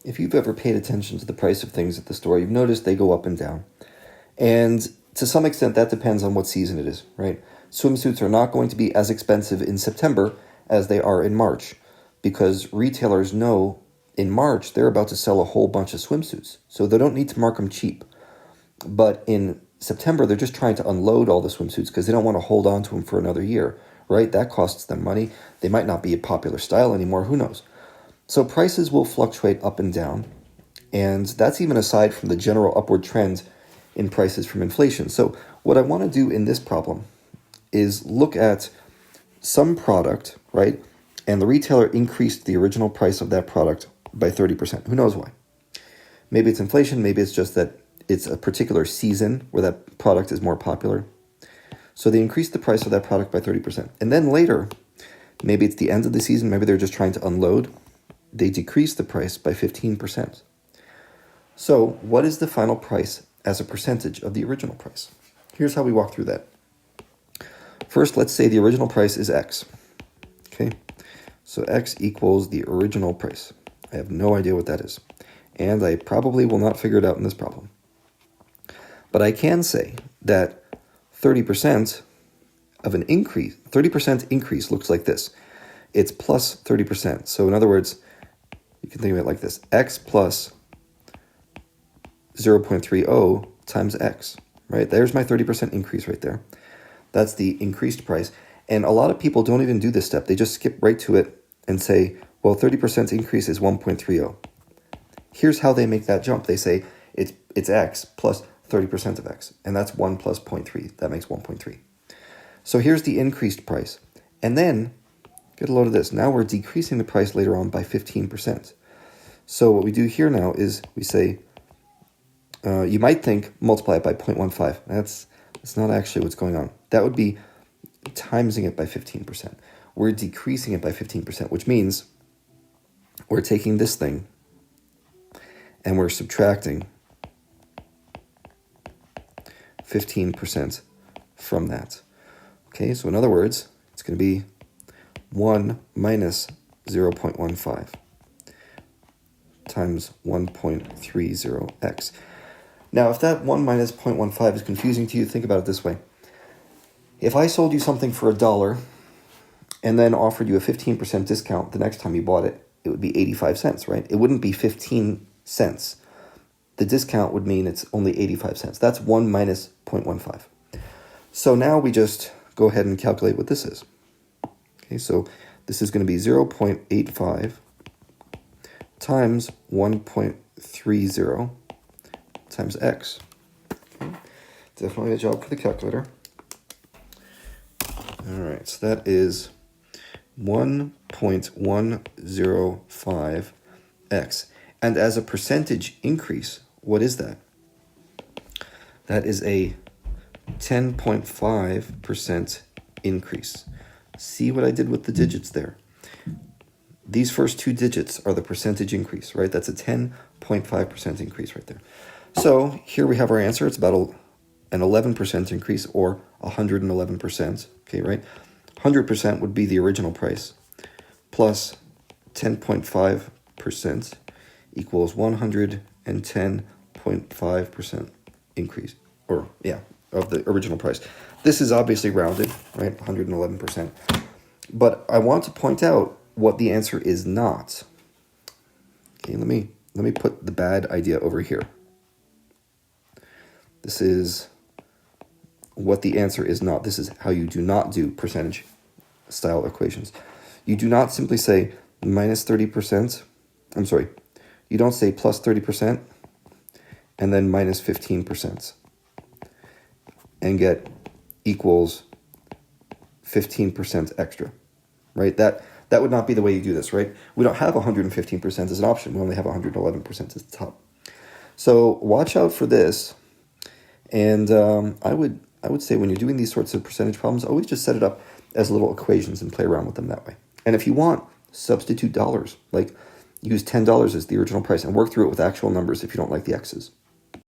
if you've ever paid attention to the price of things at the store, you've noticed they go up and down. And to some extent, that depends on what season it is, right? Swimsuits are not going to be as expensive in September as they are in March, because retailers know in March they're about to sell a whole bunch of swimsuits, so they don't need to mark them cheap. But in September, they're just trying to unload all the swimsuits because they don't want to hold on to them for another year, right? That costs them money. They might not be a popular style anymore, who knows? So prices will fluctuate up and down, and that's even aside from the general upward trend in prices from inflation. So what I want to do in this problem is look at some product, right? And the retailer increased the original price of that product by 30%. Who knows why? Maybe it's inflation, maybe it's just that it's a particular season where that product is more popular. So they increased the price of that product by 30%. And then later, maybe it's the end of the season, maybe they're just trying to unload, they decrease the price by 15%. So what is the final price as a percentage of the original price? Here's how we walk through that. First, let's say the original price is X. Okay, so X equals the original price. I have no idea what that is, and I probably will not figure it out in this problem. But I can say that 30% of an increase, 30% increase looks like this. It's plus 30%. So in other words, you can think of it like this: X plus 0.30 times X, right? There's my 30% increase right there. That's the increased price. And a lot of people don't even do this step. They just skip right to it and say, well, 30% increase is 1.30. Here's how they make that jump. They say it's X plus 30% of X, and that's 1 plus 0.3. That makes 1.3. So here's the increased price. And then, get a load of this. Now we're decreasing the price later on by 15%. So what we do here now is we say, you might think multiply it by 0.15. That's not actually what's going on. That would be timesing it by 15%. We're decreasing it by 15%, which means we're taking this thing and we're subtracting 15% from that. Okay, so in other words, it's going to be 1 minus 0.15 times 1.30x. Now, if that 1 minus 0.15 is confusing to you, think about it this way. If I sold you something for $1 and then offered you a 15% discount the next time you bought it, it would be 85 cents, right? It wouldn't be 15 cents. The discount would mean it's only 85 cents. That's 1 minus 0.15. So now we just go ahead and calculate what this is. Okay, so this is going to be 0.85 times 1.30 times x. Okay. Definitely a job for the calculator. All right, so that is 1.105x. And as a percentage increase, what is that? That is a 10.5% increase. See what I did with the digits there? These first two digits are the percentage increase, right? That's a 10.5% increase right there. So here we have our answer. It's about an 11% increase, or 111%, okay, right? 100% would be the original price, plus 10.5% equals 110.5% increase, of the original price. This is obviously rounded, right? 111%. But I want to point out what the answer is not. Okay, let me put the bad idea over here. This is what the answer is not. This is how you do not do percentage style equations. You do not simply say minus 30%. I'm sorry. You don't say plus 30% and then minus 15% and get equals 15% extra, right? That would not be the way you do this, right? We don't have 115% as an option. We only have 111% at the top. So watch out for this. And I would say when you're doing these sorts of percentage problems, always just set it up as little equations and play around with them that way. And if you want, substitute dollars. Like use $10 as the original price and work through it with actual numbers if you don't like the x's.